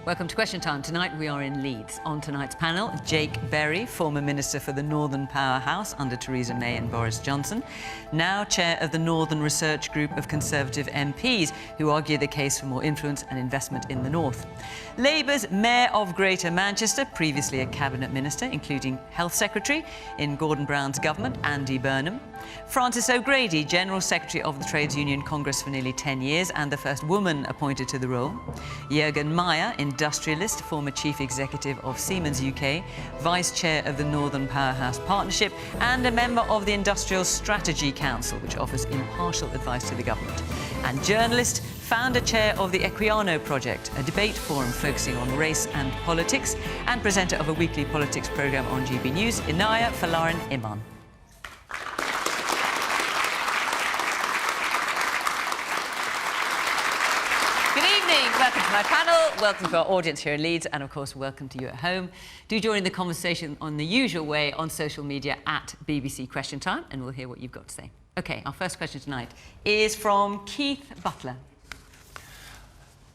Welcome to Question Time. Tonight we are in Leeds. On tonight's panel, Jake Berry, former Minister for the Northern Powerhouse under Theresa May and Boris Johnson, now chair of the Northern Research Group of Conservative MPs, who argue the case for more influence and investment in the North. Labour's Mayor of Greater Manchester, previously a Cabinet Minister, including Health Secretary in Gordon Brown's government, Andy Burnham. Frances O'Grady, General Secretary of the Trades Union Congress for nearly 10 years and the first woman appointed to the role. Juergen Maier, industrialist, former Chief Executive of Siemens UK, Vice Chair of the Northern Powerhouse Partnership and a member of the Industrial Strategy Council, which offers impartial advice to the government. And journalist, founder chair of the Equiano Project, a debate forum focusing on race and politics, and presenter of a weekly politics programme on GB News, Inaya Folarin Iman. Welcome to my panel, welcome to our audience here in Leeds, and of course welcome to you at home. Do join in the conversation on the usual way on social media at BBC Question Time, and we'll hear what you've got to say. OK, our first question tonight is from Keith Butler.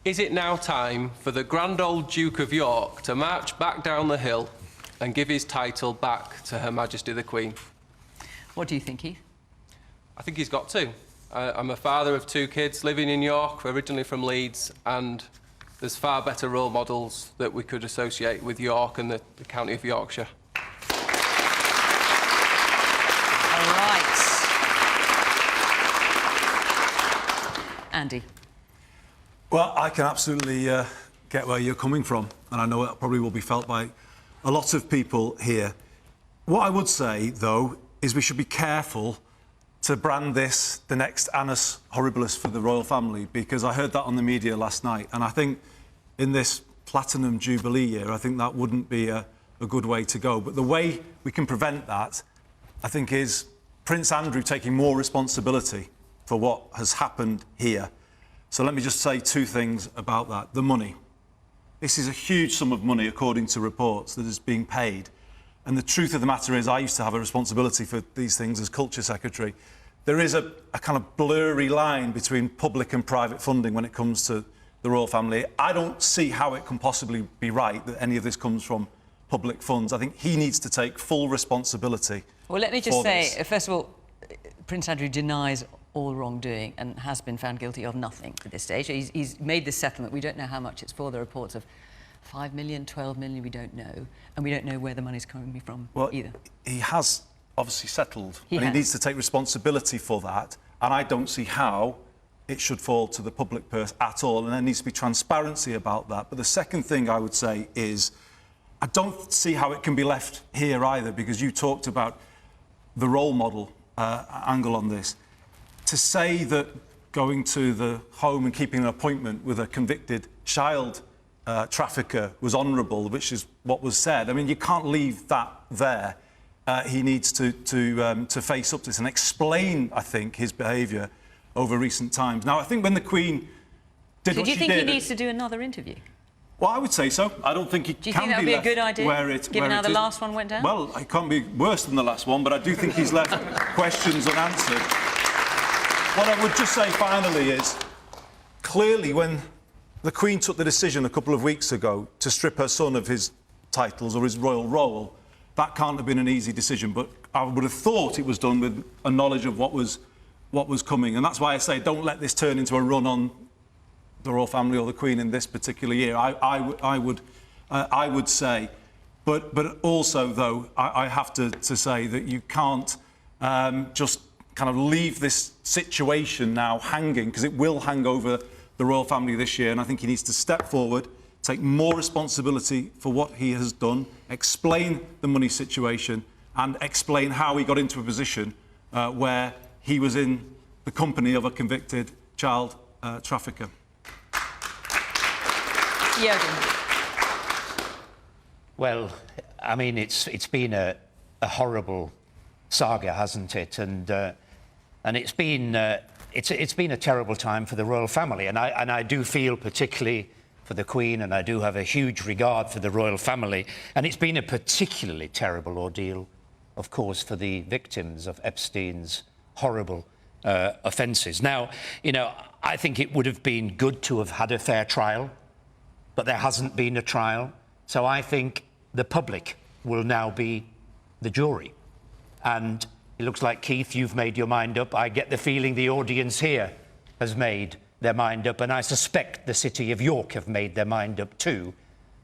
Is it now time for the grand old Duke of York to march back down the hill and give his title back to Her Majesty the Queen? What do you think, Keith? I think he's got to. I'm a father of 2 kids living in York, originally from Leeds, and there's far better role models that we could associate with York and the county of Yorkshire. All right. Andy. Well, I can absolutely get where you're coming from, and I know it probably will be felt by a lot of people here. What I would say, though, is we should be careful to brand this the next annus horribilis for the royal family, because I heard that on the media last night, and I think in this Platinum Jubilee year, I think that wouldn't be a good way to go. But the way we can prevent that, I think, is Prince Andrew taking more responsibility for what has happened here. So let me just say 2 things about that. The money. This is a huge sum of money, according to reports, that is being paid. And the truth of the matter is, I used to have a responsibility for these things as Culture Secretary. There is a kind of blurry line between public and private funding when it comes to the royal family. I don't see how it can possibly be right that any of this comes from public funds. I think he needs to take full responsibility. Well, let me just say, first of all, Prince Andrew denies all wrongdoing and has been found guilty of nothing at this stage. He's made this settlement. We don't know how much it's for. The reports of 5 million, 12 million, we don't know. And we don't know where the money's coming from either. He has obviously settled, and he needs to take responsibility for that. And I don't see how it should fall to the public purse at all. And there needs to be transparency about that. But the second thing I would say is, I don't see how it can be left here either, because you talked about the role model angle on this. To say that going to the home and keeping an appointment with a convicted child trafficker was honourable, which is what was said. I mean, you can't leave that there. He needs to face up to this and explain, I think, his behaviour over recent times. Now, I think when the Queen did what she did... Do you think he needs to do another interview? Well, I would say so. I don't think he can be left. Do you think that would be a good idea, given how the last one went down? Well, it can't be worse than the last one, but I do think he's left questions unanswered. What I would just say finally is, clearly, when the Queen took the decision a couple of weeks ago to strip her son of his titles or his royal role, that can't have been an easy decision, but I would have thought it was done with a knowledge of what was coming. And that's why I say, don't let this turn into a run on the royal family or the Queen in this particular year. I would say. But also, though, I have to say that you can't just kind of leave this situation now hanging, because it will hang over the royal family this year, and I think he needs to step forward, take more responsibility for what he has done, explain the money situation, and explain how he got into a position where he was in the company of a convicted child trafficker. Juergen. Well, I mean, it's been a horrible saga, hasn't it? And it's been a terrible time for the royal family, and I do feel particularly for the Queen, and I do have a huge regard for the royal family, and it's been a particularly terrible ordeal, of course, for the victims of Epstein's horrible offences. Now, you know, I think it would have been good to have had a fair trial. but there hasn't been a trial. So I think the public will now be the jury. And it looks like, Keith, you've made your mind up. I get the feeling the audience here has made their mind up, and I suspect the City of York have made their mind up too.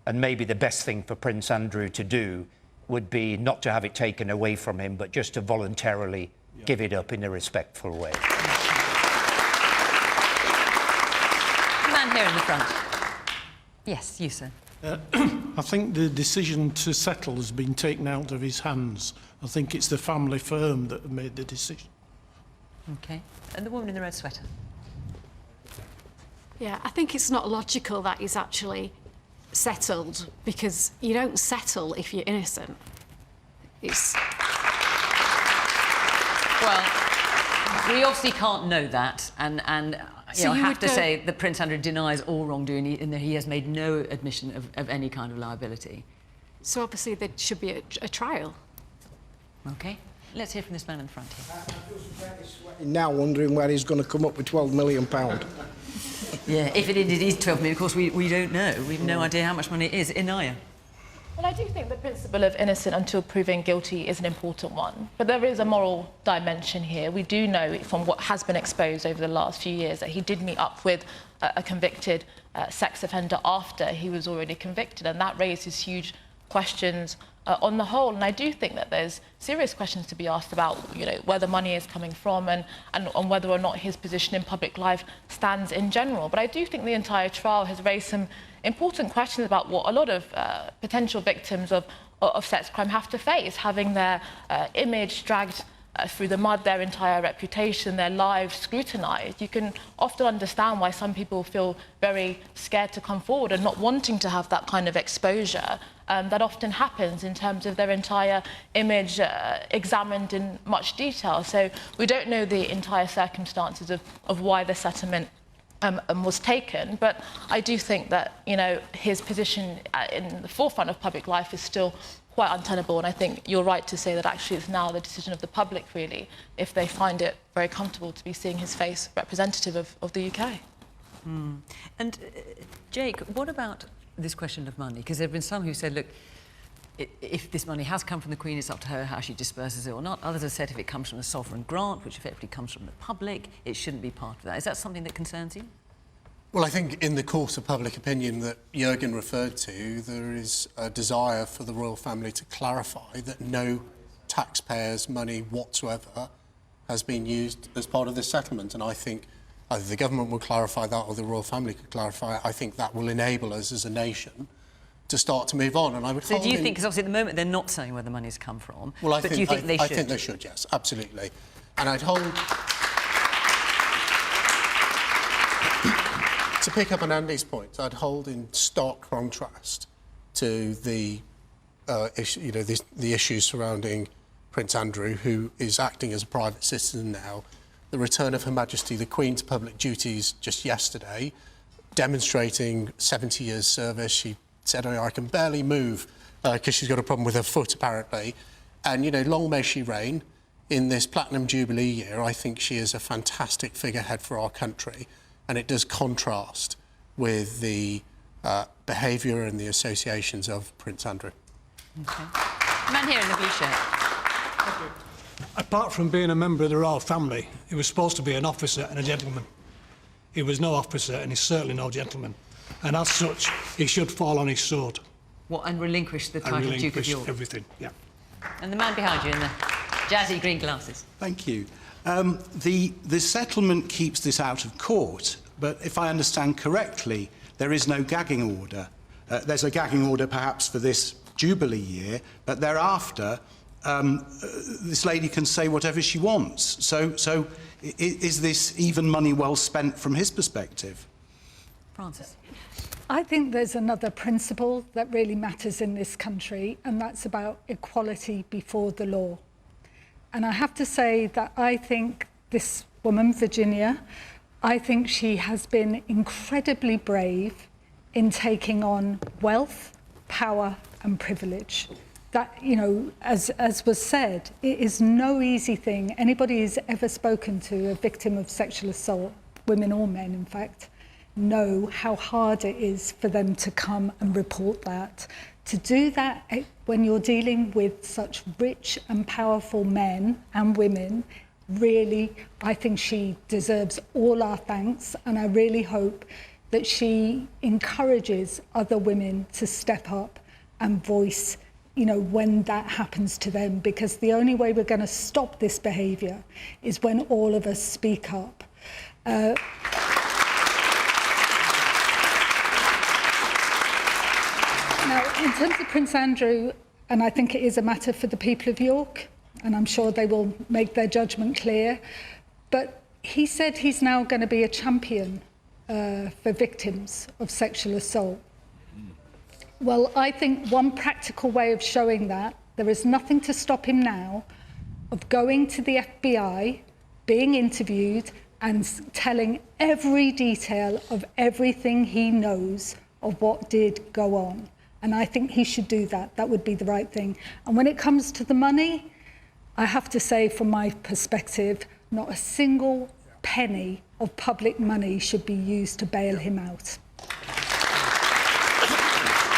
And maybe the best thing for Prince Andrew to do would be not to have it taken away from him, but just to voluntarily give it up in a respectful way. The man here in the front. Yes, you, sir. I think the decision to settle has been taken out of his hands. I think it's the family firm that have made the decision. OK. And the woman in the red sweater. Yeah, I think it's not logical that he's actually settled, because you don't settle if you're innocent. It's... Well, we obviously can't know that, and So I you have would to go- say that Prince Andrew denies all wrongdoing, and that he has made no admission of any kind of liability. So obviously there should be a trial. OK. Let's hear from this man in the front here. Now wondering where he's going to come up with £12 million. Yeah, if it indeed is 12 million, of course, we don't know. We've no idea how much money it is. Inaya? Well, I do think the principle of innocent until proven guilty is an important one. But there is a moral dimension here. We do know from what has been exposed over the last few years that he did meet up with a convicted sex offender after he was already convicted, and that raises huge questions on the whole. And I do think that there's serious questions to be asked about, you know, where the money is coming from and on whether or not his position in public life stands in general. But I do think the entire trial has raised some important questions about what a lot of potential victims of sex crime have to face, having their image dragged through the mud, their entire reputation, their lives scrutinised. You can often understand why some people feel very scared to come forward and not wanting to have that kind of exposure. That often happens in terms of their entire image examined in much detail. So we don't know the entire circumstances of why the settlement was taken, but I do think that, you know, his position in the forefront of public life is still quite untenable, and I think you're right to say that actually it's now the decision of the public, really, if they find it very comfortable to be seeing his face representative of the UK. And Jake, what about this question of money? Because there have been some who said, look, if this money has come from the Queen, it's up to her how she disperses it or not. Others have said if it comes from a sovereign grant, which effectively comes from the public, it shouldn't be part of that. Is that something that concerns you? Well, I think in the course of public opinion that Juergen referred to, there is a desire for the royal family to clarify that no taxpayers' money whatsoever has been used as part of this settlement. And I think either the government will clarify that or the royal family could clarify it. I think that will enable us as a nation to start to move on. And I would So do you think, because obviously at the moment they're not saying where the money's come from, well, do you think they should? I think they should, yes, absolutely. And I'd hold... To pick up on Andy's point, I'd hold in stark contrast to the the issues surrounding Prince Andrew, who is acting as a private citizen now, the return of Her Majesty the Queen to public duties just yesterday, demonstrating 70 years service. She said, oh, I can barely move because she's got a problem with her foot, apparently. And, you know, long may she reign. In this Platinum Jubilee year, I think she is a fantastic figurehead for our country. And it does contrast with the behaviour and the associations of Prince Andrew. Okay. Man here in the blue shirt. Apart from being a member of the royal family, he was supposed to be an officer and a gentleman. He was no officer and he's certainly no gentleman. And as such, he should fall on his sword. What, and relinquish the title of Duke of York? Everything, yeah. And the man behind you in the jazzy green glasses. Thank you. The settlement keeps this out of court, but if I understand correctly, there is no gagging order. There's a gagging order perhaps for this Jubilee year, but thereafter, this lady can say whatever she wants. So is this even money well spent from his perspective? Francis. I think there's another principle that really matters in this country, and that's about equality before the law. And I have to say that I think this woman, Virginia, I think she has been incredibly brave in taking on wealth, power and privilege. That, you know, as was said, it is no easy thing. Anybody who's ever spoken to a victim of sexual assault, women or men, in fact, know how hard it is for them to come and report that. To do that when you're dealing with such rich and powerful men and women, really, I think she deserves all our thanks, and I really hope that she encourages other women to step up and voice, you know, when that happens to them, because the only way we're going to stop this behaviour is when all of us speak up. Now, in terms of Prince Andrew, and I think it is a matter for the people of York, and I'm sure they will make their judgment clear, but he said he's now going to be a champion for victims of sexual assault. Well, I think one practical way of showing that, there is nothing to stop him now of going to the FBI, being interviewed and telling every detail of everything he knows of what did go on. And I think he should do that. That would be the right thing. And when it comes to the money, I have to say, from my perspective, not a single penny of public money should be used to bail him out. I'll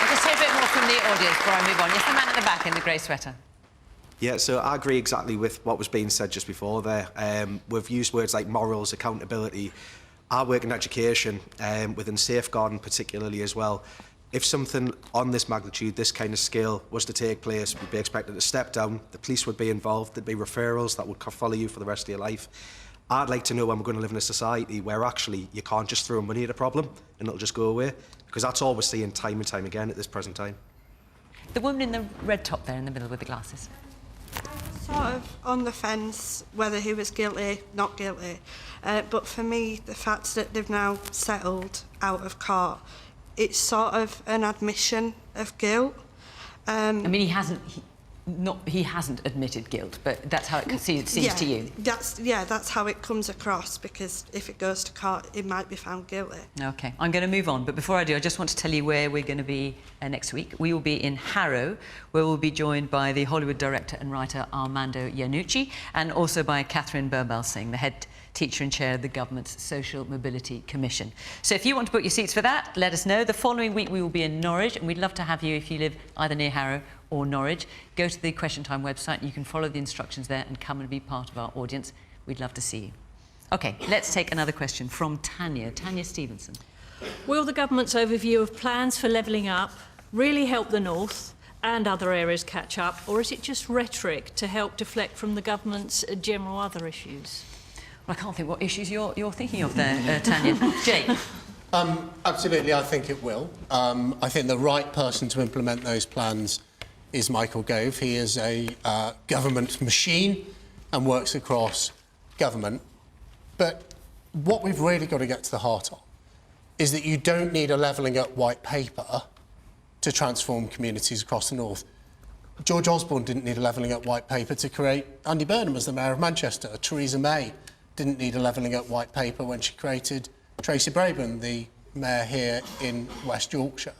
just say a bit more from the audience before I move on. Yes, the man at the back in the grey sweater. Yeah, so I agree exactly with what was being said just before there. We've used words like morals, accountability. I work in education, within safeguarding particularly as well. If something on this magnitude, this kind of scale was to take place, we'd be expected to step down, the police would be involved, there'd be referrals that would follow you for the rest of your life. I'd like to know when we're going to live in a society where actually you can't just throw money at a problem and it'll just go away, because that's all we're seeing time and time again at this present time. The woman in the red top there in the middle with the glasses. Sort of on the fence whether he was guilty, not guilty. But for me, the fact that they've now settled out of court, it's sort of an admission of guilt. I mean, he hasn't admitted guilt, but that's how it seems to you. That's how it comes across, because if it goes to court, it might be found guilty. OK, I'm going to move on, but before I do, I just want to tell you where we're going to be next week. We will be in Harrow, where we'll be joined by the Hollywood director and writer Armando Iannucci, and also by Catherine Birbal-Singh, the head teacher and chair of the government's Social Mobility Commission. So if you want to book your seats for that, let us know. The following week we will be in Norwich, and we'd love to have you if you live either near Harrow or Norwich. Go to the Question Time website and you can follow the instructions there and come and be part of our audience. We'd love to see you. OK, let's take another question from Tanya Stevenson. Will the government's overview of plans for levelling up really help the North and other areas catch up, or is it just rhetoric to help deflect from the government's general other issues? Well, I can't think what issues you're thinking of there, Tanya. Jake? Absolutely, I think it will. I think the right person to implement those plans is Michael Gove. He is a government machine and works across government. But what we've really got to get to the heart of is that you don't need a levelling up white paper to transform communities across the North. George Osborne didn't need a levelling up white paper to create Andy Burnham as the Mayor of Manchester. Theresa May didn't need a levelling up white paper when she created Tracy Brabham, the Mayor here in West Yorkshire.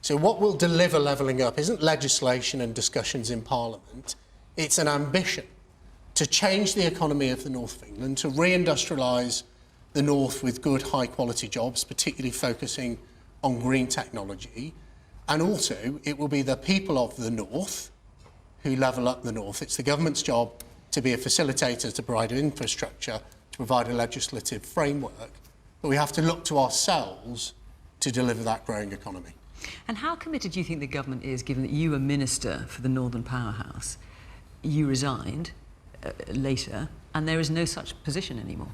So what will deliver levelling up isn't legislation and discussions in Parliament, it's an ambition to change the economy of the North of England, to reindustrialise the North with good, high-quality jobs, particularly focusing on green technology. And also, it will be the people of the North who level up the North. It's the government's job to be a facilitator, to provide an infrastructure, to provide a legislative framework. But we have to look to ourselves to deliver that growing economy. And how committed do you think the government is, given that you were Minister for the Northern Powerhouse, you resigned later, and there is no such position anymore?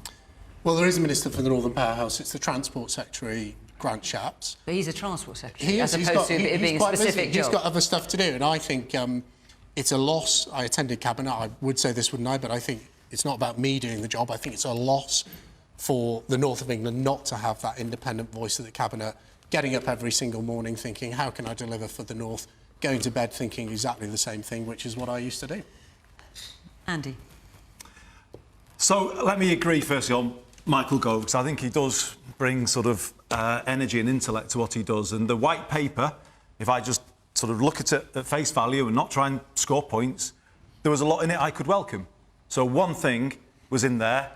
Well, there is a Minister for the Northern Powerhouse. It's the Transport Secretary, Grant Shapps. But he's a Transport Secretary, as opposed to it being a specific job. He's got other stuff to do, and I think it's a loss. I attended Cabinet. I would say this, wouldn't I? But I think it's not about me doing the job. I think it's a loss for the North of England not to have that independent voice of the Cabinet, getting up every single morning thinking, how can I deliver for the North, going to bed thinking exactly the same thing, which is what I used to do. Andy? So let me agree firstly on Michael Gove, because I think he does bring sort of energy and intellect to what he does. And the white paper, if I just sort of look at it at face value and not try and score points, there was a lot in it I could welcome. So one thing was in there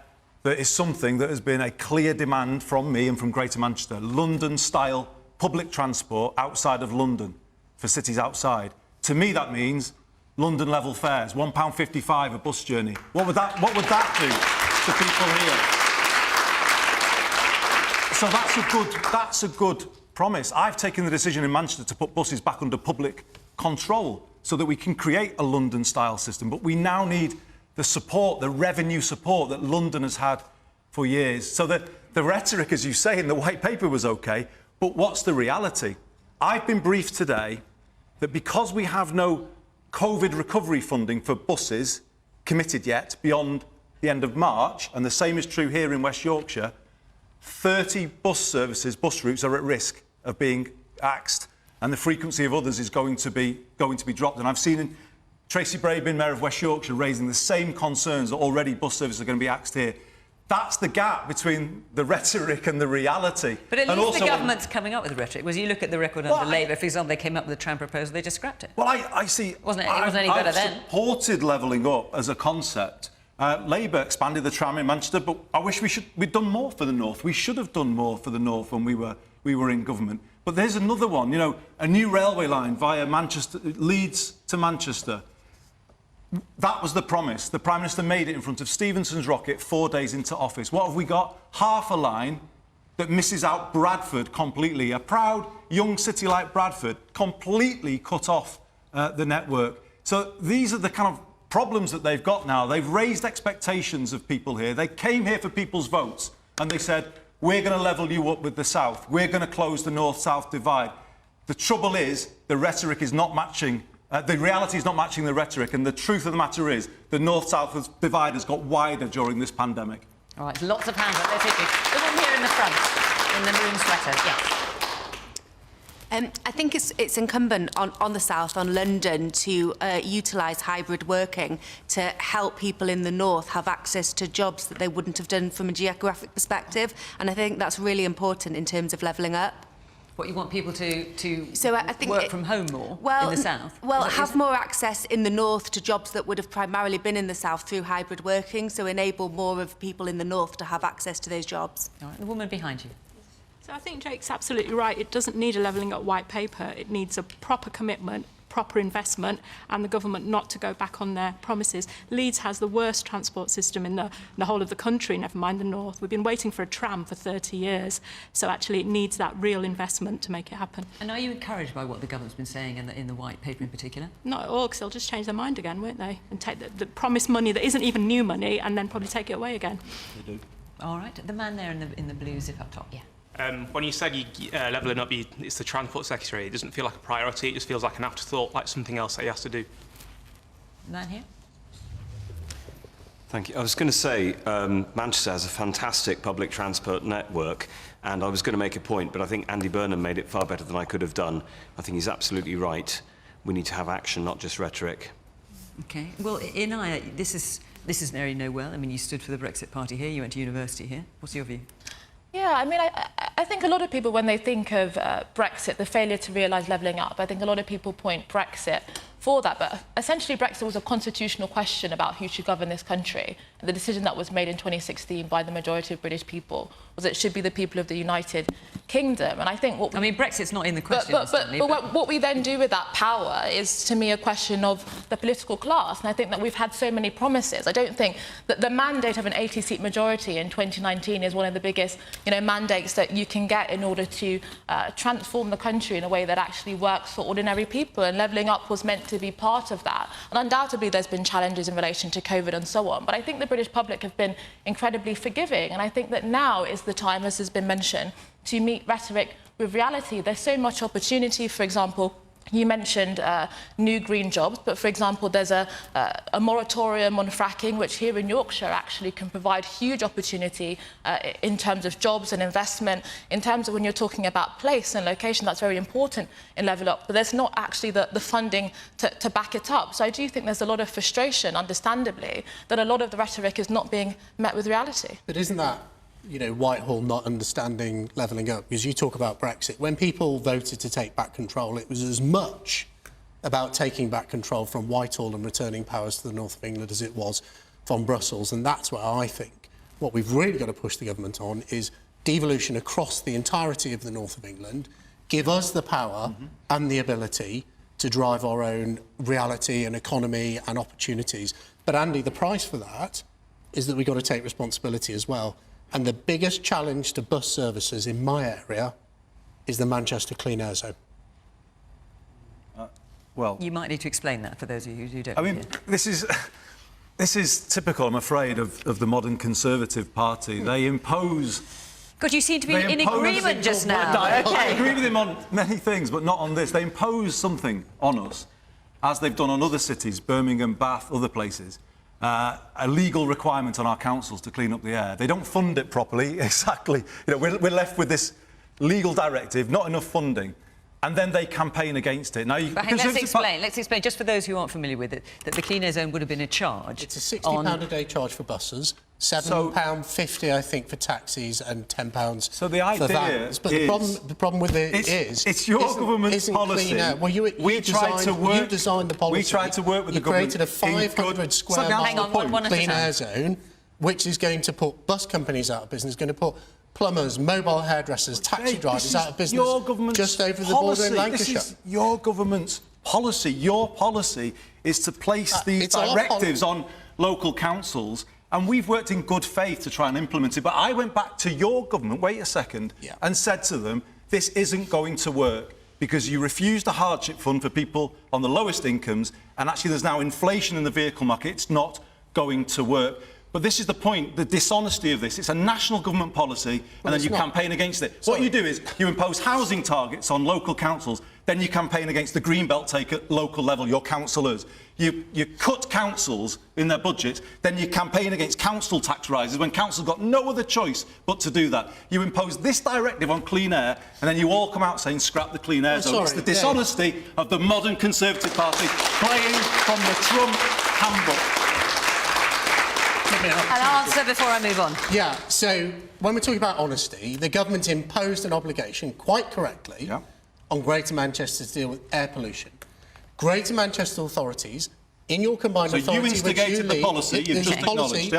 that is something that has been a clear demand from me and from Greater Manchester. London-style public transport outside of London for cities outside. To me, that means London-level fares, £1.55 a bus journey. What would that do to people here? So that's a good promise. I've taken the decision in Manchester to put buses back under public control so that we can create a London-style system. But we now need the support, the revenue support that London has had for years. So the rhetoric, as you say, in the white paper was OK, but what's the reality? I've been briefed today that because we have no COVID recovery funding for buses committed yet beyond the end of March, and the same is true here in West Yorkshire, 30 bus routes are at risk of being axed, and the frequency of others is going to be dropped. And I've seen Tracy Brabin, Mayor of West Yorkshire, raising the same concerns that already bus services are going to be axed here. That's the gap between the rhetoric and the reality. But at least the government's coming up with rhetoric. Whereas you look at the record under Labour, for example, they came up with a tram proposal, they just scrapped it. Well, I see. It wasn't any better then. I've supported levelling up as a concept. Labour expanded the tram in Manchester, but I wish we'd done more for the North. We should have done more for the North when we were in government. But there's another one, you know, a new railway line via Manchester, Leeds to Manchester. That was the promise. The Prime Minister made it in front of Stephenson's rocket 4 days into office. What have we got? Half a line that misses out Bradford completely. A proud young city like Bradford completely cut off the network. So these are the kind of problems that they've got now. They've raised expectations of people here. They came here for people's votes and they said, we're going to level you up with the South. We're going to close the North-South divide. The trouble is the rhetoric is not matching. The reality is not matching the rhetoric, and the truth of the matter is the North-South divide has got wider during this pandemic. All right, lots of hands up. Let's hit you. The one here in the front, in the maroon sweater. Yes. I think it's incumbent on the South, on London, to utilise hybrid working to help people in the North have access to jobs that they wouldn't have done from a geographic perspective, and I think that's really important in terms of levelling up. What, you want people to I think work from home more in the South? Well, have more access in the North to jobs that would have primarily been in the South through hybrid working, so enable more of people in the North to have access to those jobs. All right, the woman behind you. So I think Jake's absolutely right. It doesn't need a levelling up white paper. It needs a proper commitment, proper investment, and the government not to go back on their promises. Leeds has the worst transport system in the whole of the country, never mind the North. We've been waiting for a tram for 30 years, so actually it needs that real investment to make it happen. And are you encouraged by what the government's been saying in the white paper in particular? Not at all, because they'll just change their mind again, won't they? And take the promised money that isn't even new money and then probably take it away again. They do. All right, the man there in the blue zip up top, yeah. When you said levelling up, it's the Transport Secretary. It doesn't feel like a priority. It just feels like an afterthought, like something else that he has to do. Man here. Thank you. I was going to say Manchester has a fantastic public transport network, and I was going to make a point, but I think Andy Burnham made it far better than I could have done. I think he's absolutely right. We need to have action, not just rhetoric. OK. Well, Inaya, this is an area you know well. I mean, you stood for the Brexit Party here. You went to university here. What's your view? Yeah, I mean, I think a lot of people, when they think of Brexit, the failure to realise levelling up, I think a lot of people point Brexit for that. But essentially, Brexit was a constitutional question about who should govern this country. And the decision that was made in 2016 by the majority of British people was it should be the people of the United Kingdom. And I think what... I mean, Brexit's not in the question, but what we then do with that power is, to me, a question of the political class. And I think that we've had so many promises. I don't think that the mandate of an 80-seat majority in 2019 is one of the biggest, mandates that you can get in order to transform the country in a way that actually works for ordinary people. And levelling up was meant to be part of that. And undoubtedly, there's been challenges in relation to COVID and so on. But I think the British public have been incredibly forgiving. And I think that now is the time, as has been mentioned, to meet rhetoric with reality. There's so much opportunity. For example, you mentioned new green jobs, but for example, there's a moratorium on fracking, which here in Yorkshire actually can provide huge opportunity in terms of jobs and investment. In terms of when you're talking about place and location, that's very important in level up, but there's not actually the funding to back it up. So I do think there's a lot of frustration, understandably, that a lot of the rhetoric is not being met with reality. But isn't that, Whitehall not understanding levelling up? Because you talk about Brexit. When people voted to take back control, it was as much about taking back control from Whitehall and returning powers to the north of England as it was from Brussels. And that's where I think what we've really got to push the government on is devolution across the entirety of the north of England, give us the power and the ability to drive our own reality and economy and opportunities. But Andy, the price for that is that we've got to take responsibility as well. And the biggest challenge to bus services in my area is the Manchester Clean Air Zone. Well, you might need to explain that for those of you who don't. I mean, this is typical, I'm afraid, of the modern Conservative Party. They impose. God, you seem to be in agreement just now. I agree with him on many things, but not on this. They impose something on us, as they've done on other cities, Birmingham, Bath, other places, a legal requirement on our councils to clean up the air. They don't fund it properly, exactly. You know, we're left with this legal directive, not enough funding, and then they campaign against it. Now, let's explain, just for those who aren't familiar with it, that the Clean Air Zone would have been a charge. It's a £60 a day charge for buses, £7.50, I think, for taxis, and £10 so the idea for vans. But the problem with it is... It's your government's policy. Well, you designed the policy. We tried to work with the government. You created a 500 square mile clean air zone, which is going to put bus companies out of business, going to put plumbers, mobile hairdressers, taxi drivers out of business just over the border in Lancashire. This is your government's policy. Your policy is to place these directives on local councils, and we've worked in good faith to try and implement it. But I went back to your government, wait a second, and said to them, this isn't going to work because you refused a hardship fund for people on the lowest incomes, and actually there's now inflation in the vehicle market. It's not going to work. But this is the point, the dishonesty of this. It's a national government policy, and then you campaign against it. What you do is you impose housing targets on local councils, then you campaign against the green belt take at local level, your councillors. You cut councils in their budgets, then you campaign against council tax rises when councils got no other choice but to do that. You impose this directive on clean air, and then you all come out saying scrap the Clean Air Zone. It's the dishonesty of the modern Conservative Party playing from the Trump handbook. An answer before I move on. Yeah, so when we're talking about honesty, the government imposed an obligation, quite correctly, on Greater Manchester to deal with air pollution. Greater Manchester authorities, in your combined authority, you instigated the policy, you've just acknowledged,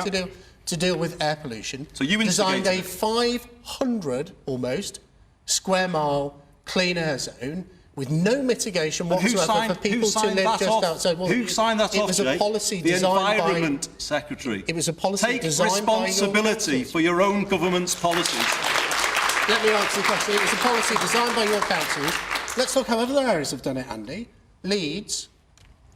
to deal with air pollution, so you designed a 500, almost, square mile clean air zone with no mitigation whatsoever for people to live just outside. Well, who signed that off? It was a policy the designed Environment Secretary. It was a policy Take designed responsibility for your own government's policies. Let me answer the question. It was a policy designed by your councils. Let's look how other areas have done it, Andy. Leeds,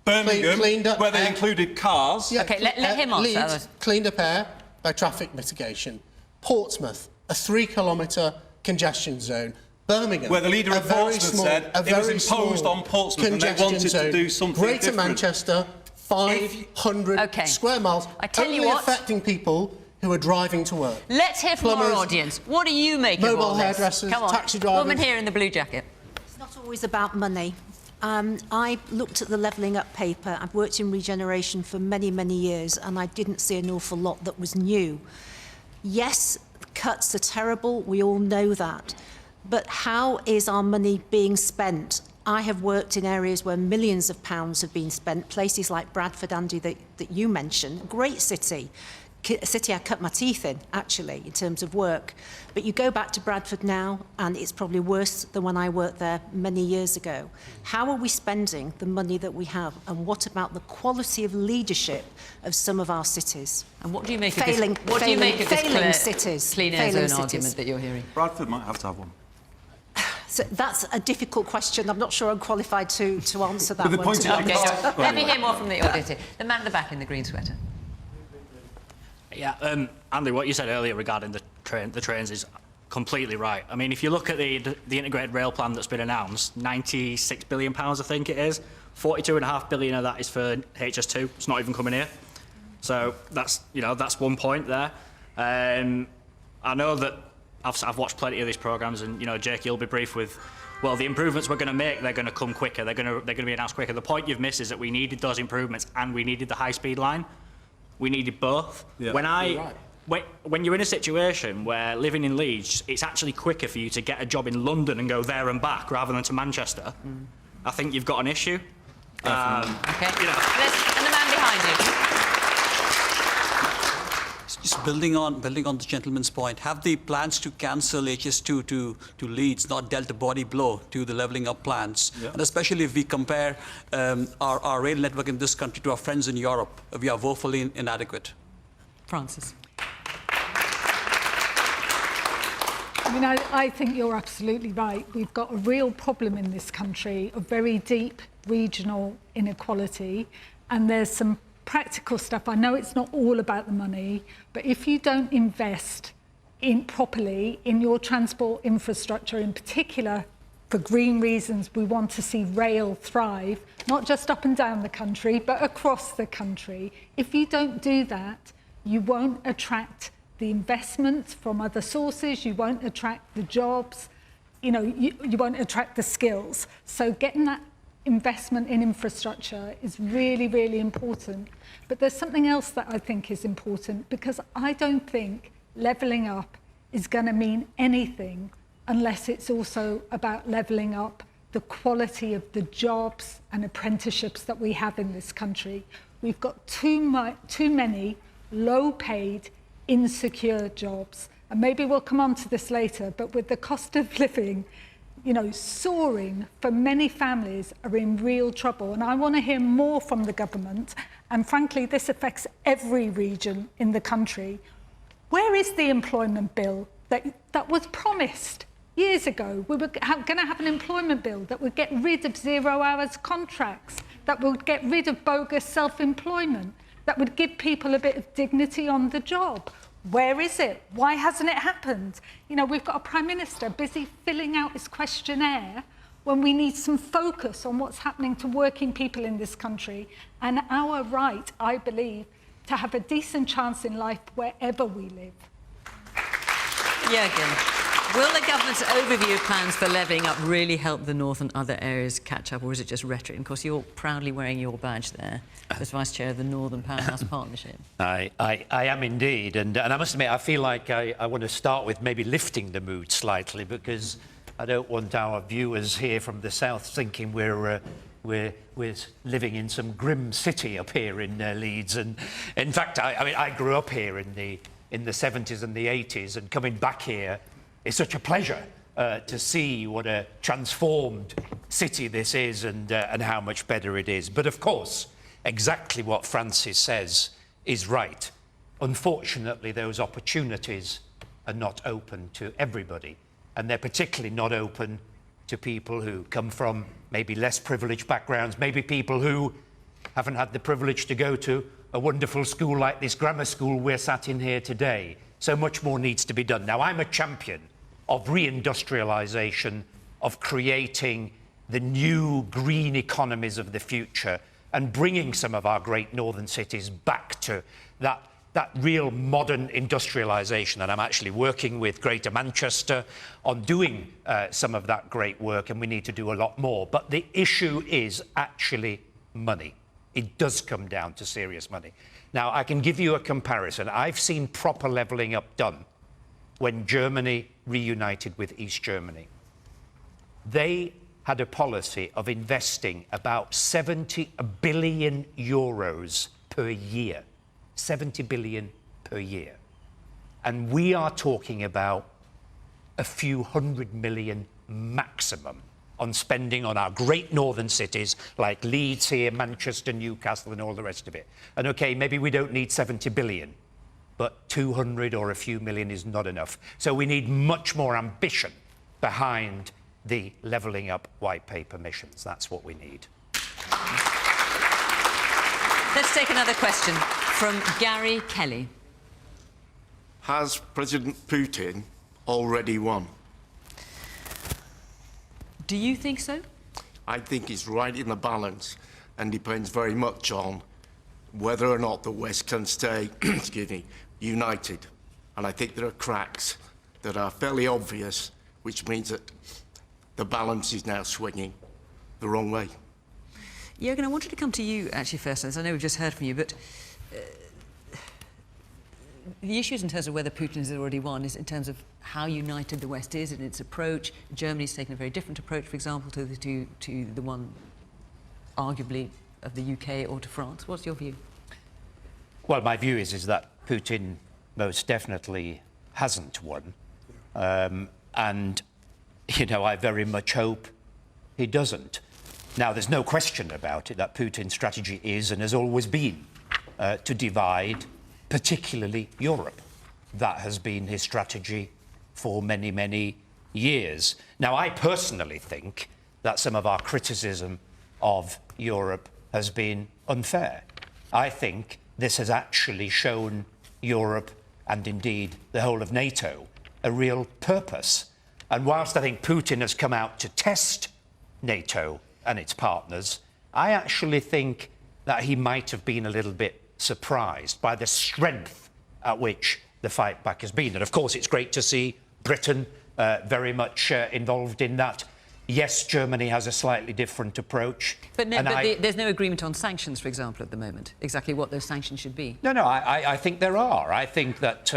Birmingham, cleaned up where they air. included cars. Yeah, OK, let him answer. Leeds cleaned up air by traffic mitigation. Portsmouth, a 3-kilometre congestion zone. Birmingham, where the leader of Portsmouth said it was imposed on Portsmouth and they wanted to do something Greater different. Manchester, 500 square miles, I tell you only what, affecting people who are driving to work. Let's hear from our audience. What do you make of all this? Mobile hairdressers, Come on. taxi drivers. Woman here in the blue jacket. It's not always about money. I looked at the Levelling Up paper. I've worked in regeneration for many, many years, and I didn't see an awful lot that was new. Yes, cuts are terrible. We all know that. But how is our money being spent? I have worked in areas where millions of pounds have been spent, places like Bradford, Andy, that you mentioned. Great city. A city I cut my teeth in, actually, in terms of work. But you go back to Bradford now, and it's probably worse than when I worked there many years ago. How are we spending the money that we have? And what about the quality of leadership of some of our cities? And what do you make failing, of this? What do you make of this cities? Clean Air Zone argument that you're hearing? Bradford might have to have one. So that's a difficult question. I'm not sure I'm qualified to answer that one. Let me hear more from the audience here. The man at the back in the green sweater. Yeah, Andy, what you said earlier regarding the trains is completely right. I mean, if you look at the integrated rail plan that's been announced, £96 billion, I think it is. 42.5 billion of that is for HS2. It's not even coming here. So that's one point there. I know that I've watched plenty of these programmes, and Jake, you'll be brief with, well, the improvements we're going to make, they're going to come quicker. They're going to be announced quicker. The point you've missed is that we needed those improvements and we needed the high-speed line. We needed both. Yeah. When you're in a situation where living in Leeds, it's actually quicker for you to get a job in London and go there and back rather than to Manchester, I think you've got an issue. OK. And the man behind you. Just building on the gentleman's point, have the plans to cancel HS2 to Leeds not dealt a body blow to the levelling up plans? Yeah. And especially if we compare our rail network in this country to our friends in Europe, we are woefully inadequate. Francis. I mean, I think you're absolutely right. We've got a real problem in this country of very deep regional inequality, and there's some practical stuff. I know it's not all about the money, but if you don't invest properly in your transport infrastructure, in particular for green reasons, we want to see rail thrive, not just up and down the country, but across the country. If you don't do that, you won't attract the investment from other sources, you won't attract the jobs, you won't attract the skills. So getting that investment in infrastructure is really, really important. But there's something else that I think is important, because I don't think levelling up is going to mean anything unless it's also about levelling up the quality of the jobs and apprenticeships that we have in this country. We've got too many low-paid, insecure jobs. And maybe we'll come on to this later, but with the cost of living, soaring for many families are in real trouble. And I want to hear more from the government. And frankly, this affects every region in the country. Where is the employment bill that was promised years ago? We were going to have an employment bill that would get rid of 0 hours contracts, that would get rid of bogus self-employment, that would give people a bit of dignity on the job. Where is it? Why hasn't it happened? We've got a Prime Minister busy filling out his questionnaire when we need some focus on what's happening to working people in this country and our right, I believe, to have a decent chance in life wherever we live. Juergen, will the government's overview of plans for levelling up really help the North and other areas catch up, or is it just rhetoric? And of course, you're proudly wearing your badge there as Vice Chair of the Northern Powerhouse Partnership. I am indeed, and I must admit, I feel like I want to start with maybe lifting the mood slightly, because I don't want our viewers here from the south thinking we're living in some grim city up here in Leeds. And in fact, I grew up here in the 70s and the 80s, and coming back here, it's such a pleasure to see what a transformed city this is and how much better it is. But of course, exactly what Francis says is right. Unfortunately, those opportunities are not open to everybody, and they're particularly not open to people who come from maybe less privileged backgrounds, maybe people who haven't had the privilege to go to a wonderful school like this grammar school we're sat in here today. So much more needs to be done. Now, I'm a champion of reindustrialization, of creating the new green economies of the future and bringing some of our great northern cities back to that real modern industrialization. And I'm actually working with Greater Manchester on doing some of that great work, and we need to do a lot more. But the issue is actually money. It does come down to serious money. Now, I can give you a comparison. I've seen proper levelling up done when Germany reunited with East Germany. They had a policy of investing about 70 billion euros per year. 70 billion per year. And we are talking about a few hundred million maximum on spending on our great northern cities like Leeds here, Manchester, Newcastle, and all the rest of it. And okay, maybe we don't need 70 billion, but 200 or a few million is not enough. So we need much more ambition behind the levelling up white paper missions. That's what we need. Let's take another question from Gary Kelly. Has President Putin already won? Do you think so? I think he's right in the balance, and depends very much on whether or not the West can stay excuse me, united. And I think there are cracks that are fairly obvious, which means that the balance is now swinging the wrong way. Juergen, I wanted to come to you actually first, as I know we've just heard from you, but the issues in terms of whether Putin has already won is in terms of how united the West is in its approach. Germany's taken a very different approach, for example, to the one arguably of the UK or to France. What's your view? Well, my view is that Putin most definitely hasn't won. And, you know, I very much hope he doesn't. Now, there's no question about it that Putin's strategy is and has always been to divide, particularly Europe. That has been his strategy for many, many years. Now, I personally think that some of our criticism of Europe has been unfair. I think this has actually shown Europe, and indeed the whole of NATO, a real purpose. And whilst I think Putin has come out to test NATO and its partners, I actually think that he might have been a little bit surprised by the strength at which the fight back has been. And of course, it's great to see Britain very much involved in that. Yes, Germany has a slightly different approach. But there's no agreement on sanctions, for example, at the moment. Exactly what those sanctions should be. No, I think there are. I think that,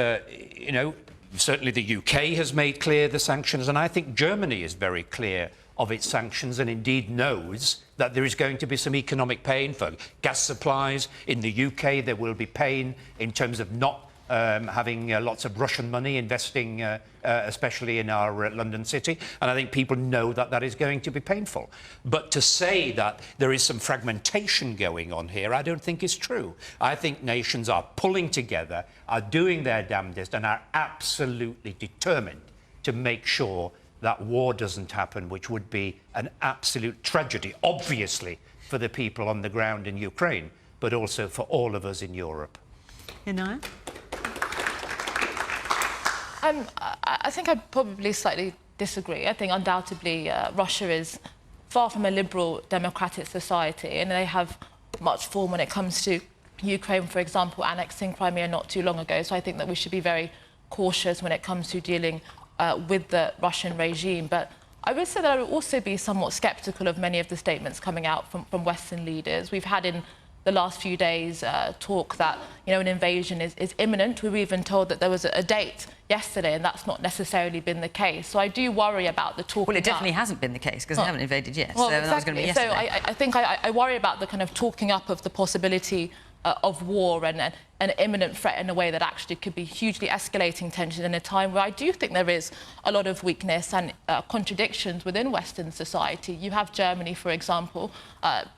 you know, certainly the UK has made clear the sanctions, and I think Germany is very clear of its sanctions and indeed knows that there is going to be some economic pain for gas supplies. In the UK, there will be pain in terms of not having lots of Russian money investing, especially in our London city. And I think people know that that is going to be painful. But to say that there is some fragmentation going on here, I don't think is true. I think nations are pulling together, are doing their damnedest, and are absolutely determined to make sure that war doesn't happen, which would be an absolute tragedy, obviously, for the people on the ground in Ukraine, but also for all of us in Europe. Inaya? I think I'd probably slightly disagree. I think undoubtedly Russia is far from a liberal democratic society, and they have much form when it comes to Ukraine, for example, annexing Crimea not too long ago. So I think that we should be very cautious when it comes to dealing with the Russian regime. But I would say that I would also be somewhat sceptical of many of the statements coming out from Western leaders. We've had in the last few days talk that, you know, an invasion is imminent. We were even told that there was a date yesterday, and that's not necessarily been the case. So I do worry about the talk. Well, it definitely hasn't been the case, because they haven't invaded yet. Well, so exactly. that was going to be yesterday. So I think I worry about the kind of talking up of the possibility of war and an imminent threat in a way that actually could be hugely escalating tension in a time where I do think there is a lot of weakness and contradictions within Western society. You have Germany, for example,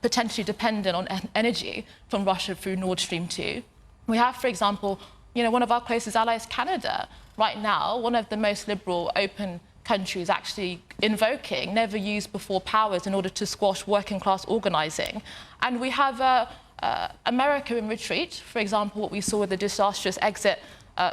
potentially dependent on energy from Russia through Nord Stream 2. We have, for example, you know, one of our closest allies, Canada, right now, one of the most liberal, open countries actually invoking never-used-before powers in order to squash working-class organising. And we have America in retreat, for example, what we saw with the disastrous exit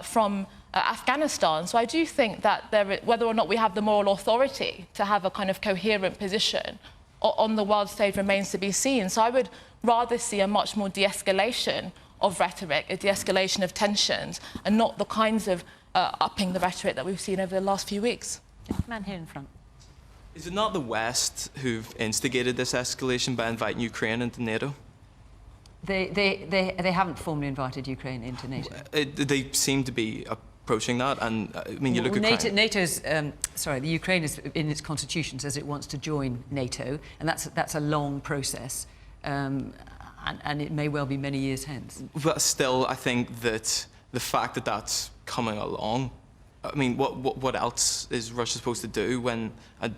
from Afghanistan. So I do think that whether or not we have the moral authority to have a kind of coherent position on the world stage remains to be seen. So I would rather see a much more de-escalation of rhetoric, a de-escalation of tensions, and not the kinds of upping the rhetoric that we've seen over the last few weeks. Man here in front. Is it not the West who've instigated this escalation by inviting Ukraine into NATO? They haven't formally invited Ukraine into NATO. They seem to be approaching that, and I mean, you look at NATO's the Ukraine is in its constitution says it wants to join NATO, and that's a long process, and it may well be many years hence. But still, I think that the fact that that's coming along, I mean, what else is Russia supposed to do when an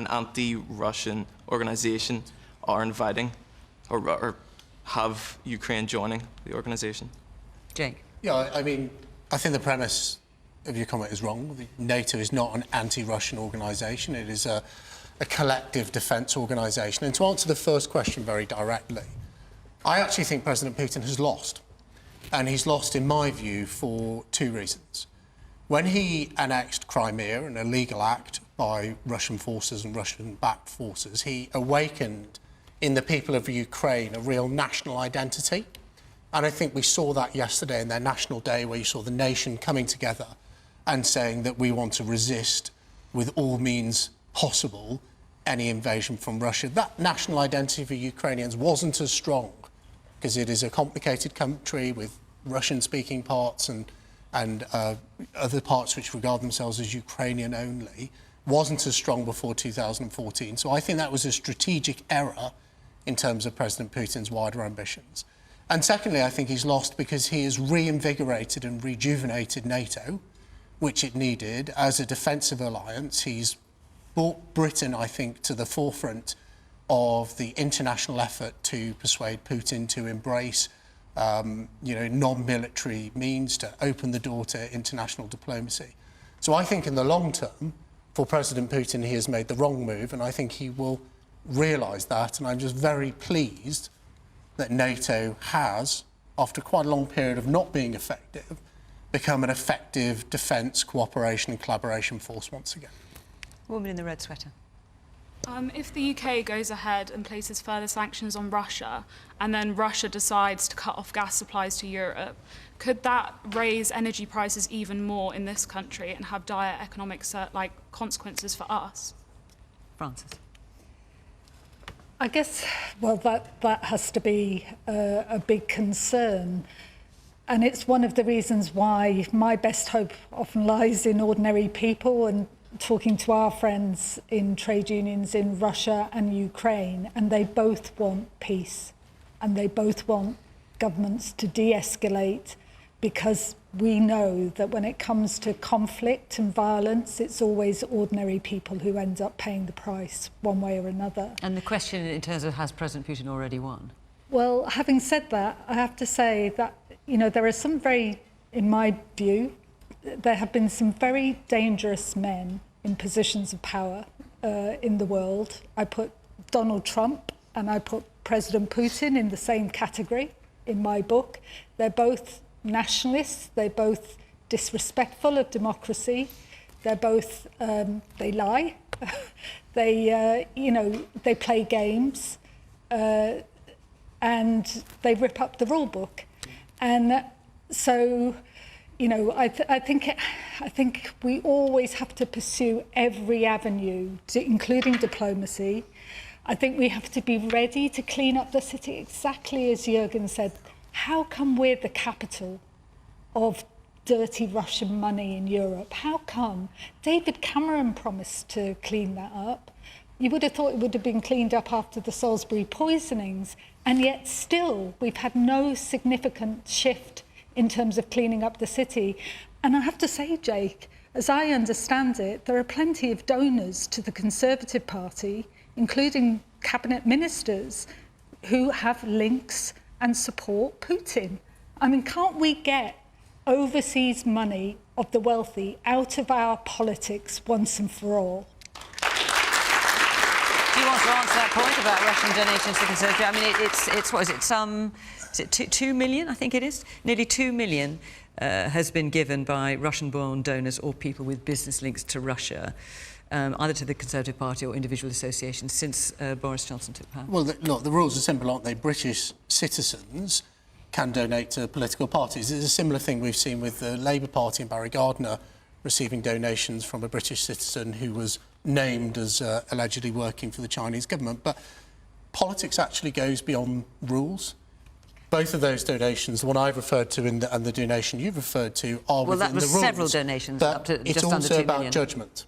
anti-Russian organisation are inviting or have Ukraine joining the organisation? Jake? Yeah, I mean, I think the premise of your comment is wrong. NATO is not an anti-Russian organisation. It is a collective defence organisation. And to answer the first question very directly, I actually think President Putin has lost. And he's lost, in my view, for two reasons. When he annexed Crimea, an illegal act by Russian forces and Russian-backed forces, he awakened in the people of Ukraine a real national identity. And I think we saw that yesterday in their National Day, where you saw the nation coming together and saying that we want to resist with all means possible any invasion from Russia. That national identity for Ukrainians wasn't as strong, because it is a complicated country with Russian-speaking parts and other parts which regard themselves as Ukrainian only, wasn't as strong before 2014. So I think that was a strategic error in terms of President Putin's wider ambitions. And secondly, I think he's lost because he has reinvigorated and rejuvenated NATO, which it needed as a defensive alliance. He's brought Britain, I think, to the forefront of the international effort to persuade Putin to embrace non-military means to open the door to international diplomacy. So I think in the long term, for President Putin, he has made the wrong move, and I think he will realise that. And I'm just very pleased that NATO has, after quite a long period of not being effective, become an effective defence, cooperation and collaboration force once again. Woman in the red sweater. If the UK goes ahead and places further sanctions on Russia, and then Russia decides to cut off gas supplies to Europe, could that raise energy prices even more in this country and have dire economic consequences for us? Frances. I guess, well, that has to be a big concern. And it's one of the reasons why my best hope often lies in ordinary people and talking to our friends in trade unions in Russia and Ukraine, and they both want peace and they both want governments to de-escalate, because we know that when it comes to conflict and violence, it's always ordinary people who end up paying the price one way or another. And the question in terms of, has President Putin already won? Well, having said that, I have to say that, there are some in my view, there have been some very dangerous men in positions of power in the world. I put Donald Trump and I put President Putin in the same category in my book. They're both nationalists, they're both disrespectful of democracy, they're both, they lie, they play games, and they rip up the rule book. And so, I think we always have to pursue every avenue, including diplomacy. I think we have to be ready to clean up the city, exactly as Juergen said. How come we're the capital of dirty Russian money in Europe? How come? David Cameron promised to clean that up. You would have thought it would have been cleaned up after the Salisbury poisonings, and yet still we've had no significant shift in terms of cleaning up the city. And I have to say, Jake, as I understand it, there are plenty of donors to the Conservative Party, including cabinet ministers, who have links and support Putin. I mean, can't we get overseas money of the wealthy out of our politics once and for all? Do you want to answer that point about Russian donations to the Conservative? I mean, is it 2 million, I think it is? Nearly 2 million has been given by Russian-born donors or people with business links to Russia, either to the Conservative Party or individual associations, since Boris Johnson took power. Well, look, the rules are simple, aren't they? British citizens can donate to political parties. It's a similar thing we've seen with the Labour Party and Barry Gardiner receiving donations from a British citizen who was named as allegedly working for the Chinese government. But politics actually goes beyond rules. Both of those donations, the one I've referred to and the donation you've referred to, are within the rules. Well, that was several donations, up to just under 2 million. It's also about judgment.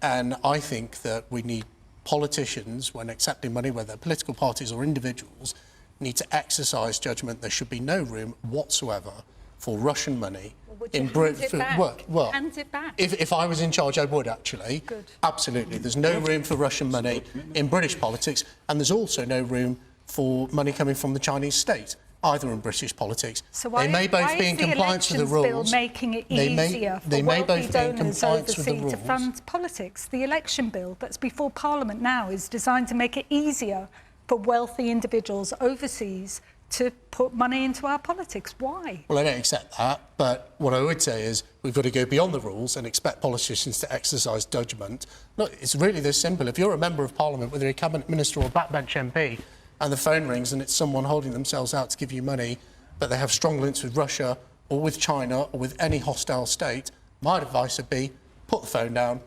And I think that we need politicians, when accepting money, whether political parties or individuals, need to exercise judgment. There should be no room whatsoever for Russian money in Britain. Well, hand it back. If I was in charge, I would actually. Good. Absolutely. There's no room for Russian money in British politics, and there's also no room for money coming from the Chinese state, either in British politics. So why, they may both be in compliance with the rules. Bill making it easier for wealthy donors overseas to fund politics? The election bill that's before Parliament now is designed to make it easier for wealthy individuals overseas to put money into our politics. Why? Well, I don't accept that, but what I would say is we've got to go beyond the rules and expect politicians to exercise judgment. Look, it's really this simple. If you're a member of Parliament, whether you're a cabinet minister or a backbench MP, and the phone rings and it's someone holding themselves out to give you money, but they have strong links with Russia or with China or with any hostile state, my advice would be put the phone down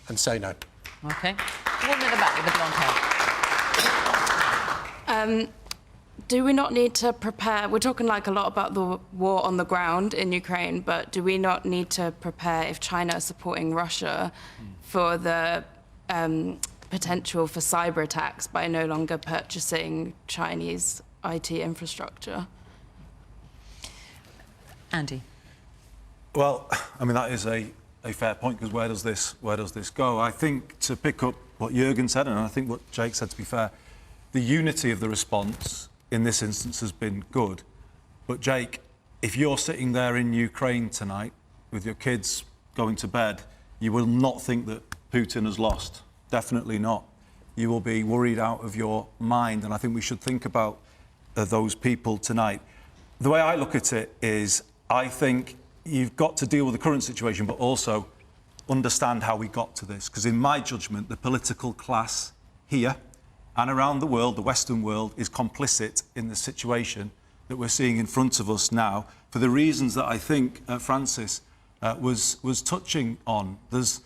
and say no. OK. The woman at the back with the blonde hair. Do we not need to prepare? We're talking a lot about the war on the ground in Ukraine, but do we not need to prepare if China is supporting Russia for the potential for cyber attacks by no longer purchasing Chinese IT infrastructure? Andy? Well, I mean, that is a fair point, because where does this go? I think, to pick up what Juergen said, and I think what Jake said, to be fair, the unity of the response in this instance has been good. But Jake, if you're sitting there in Ukraine tonight with your kids going to bed, you will not think that Putin has lost. Definitely not. You will be worried out of your mind, and I think we should think about those people tonight. The way I look at it is, I think you've got to deal with the current situation, but also understand how we got to this. Because in my judgment, the political class here and around the world, the Western world, is complicit in the situation that we're seeing in front of us now, for the reasons that I think Francis was touching on. There's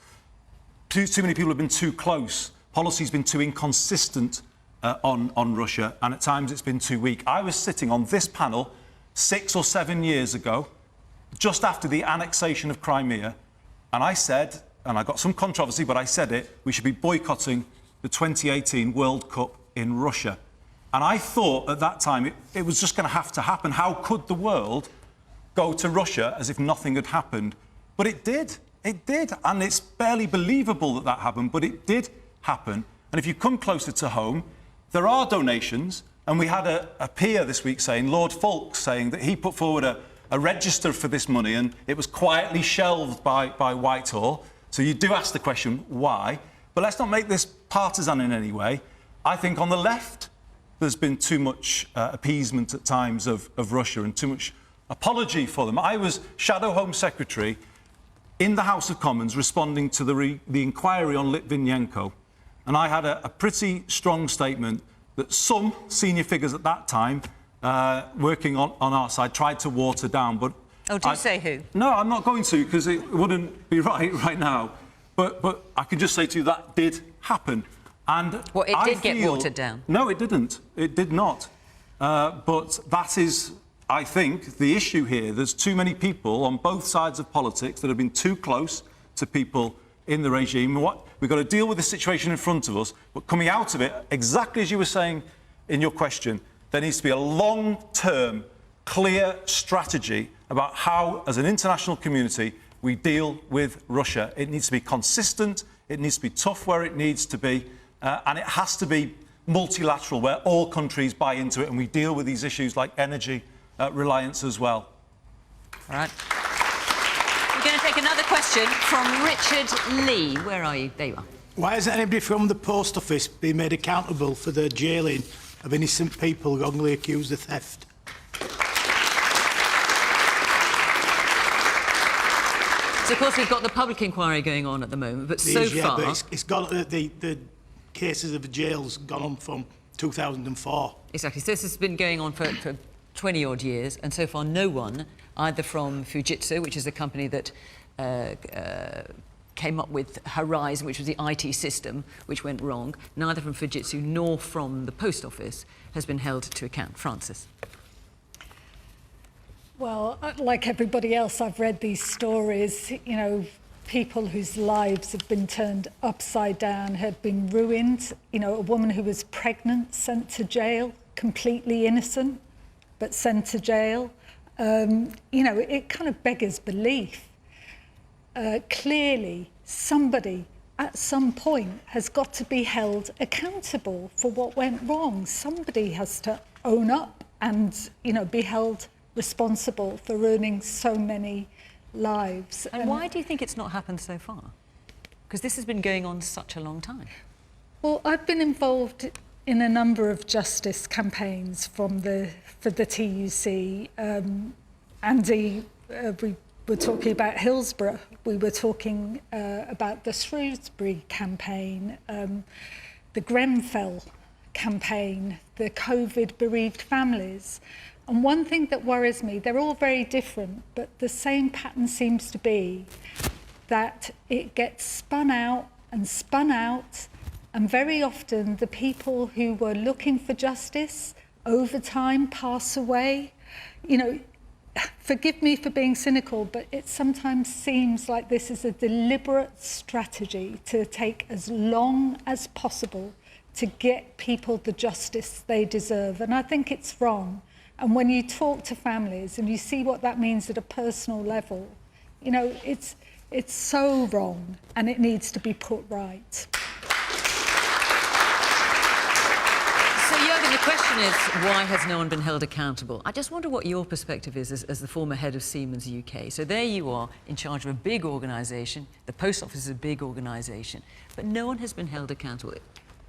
too many people have been too close. Policy's been too inconsistent on Russia, and at times it's been too weak. I was sitting on this panel 6 or 7 years ago, just after the annexation of Crimea, and I said, and I got some controversy, but I said it, we should be boycotting the 2018 World Cup in Russia. And I thought at that time it was just going to have to happen. How could the world go to Russia as if nothing had happened? But it did. It did. And it's barely believable that that happened, but it did happen. And if you come closer to home, there are donations. And we had a peer this week saying, Lord Falk, saying that he put forward a register for this money, and it was quietly shelved by Whitehall. So you do ask the question, why? But let's not make this partisan in any way. I think on the left, there's been too much appeasement at times of Russia, and too much apology for them. I was Shadow Home Secretary in the House of Commons responding to the inquiry on Litvinenko, and I had a pretty strong statement that some senior figures at that time, working on our side, tried to water down. But oh, do say who? No, I'm not going to, because it wouldn't be right now. But I can just say to you that did happen. And well, it did get watered down. No, it didn't. It did not. But that is, I think, the issue here. There's too many people on both sides of politics that have been too close to people in the regime. We've got to deal with the situation in front of us, but coming out of it, exactly as you were saying in your question, there needs to be a long-term, clear strategy about how, as an international community, we deal with Russia. It needs to be consistent, it needs to be tough where it needs to be, and it has to be multilateral, where all countries buy into it, and we deal with these issues like energy reliance as well. All right. We're going to take another question from Richard Lee. Where are you? There you are. Why hasn't anybody from the post office been made accountable for the jailing of innocent people wrongly accused of theft? So, of course, we've got the public inquiry going on at the moment, but so far... But it's gone, the cases of the jails gone on from 2004. Exactly. So this has been going on for 20-odd years, and so far no one, either from Fujitsu, which is a company that came up with Horizon, which was the IT system, which went wrong, neither from Fujitsu nor from the Post Office has been held to account. Francis? Well, like everybody else, I've read these stories, you know, people whose lives have been turned upside down, have been ruined. You know, a woman who was pregnant, sent to jail, completely innocent, but sent to jail. You know, it kind of beggars belief. Clearly, somebody at some point has got to be held accountable for what went wrong. Somebody has to own up and, you know, be held responsible for ruining so many lives. And why do you think it's not happened so far? Because this has been going on such a long time. Well, I've been involved in a number of justice campaigns for the TUC. Andy, we were talking about Hillsborough. We were talking about the Shrewsbury campaign, the Grenfell campaign, the COVID bereaved families. And one thing that worries me, they're all very different, but the same pattern seems to be that it gets spun out, and very often the people who were looking for justice over time pass away. You know, forgive me for being cynical, but it sometimes seems like this is a deliberate strategy to take as long as possible to get people the justice they deserve. And I think it's wrong. And when you talk to families and you see what that means at a personal level, you know, it's so wrong and it needs to be put right. So, Juergen, the question is, why has no one been held accountable? I just wonder what your perspective is as the former head of Siemens UK. So there you are, in charge of a big organisation. The Post Office is a big organisation, but no one has been held accountable.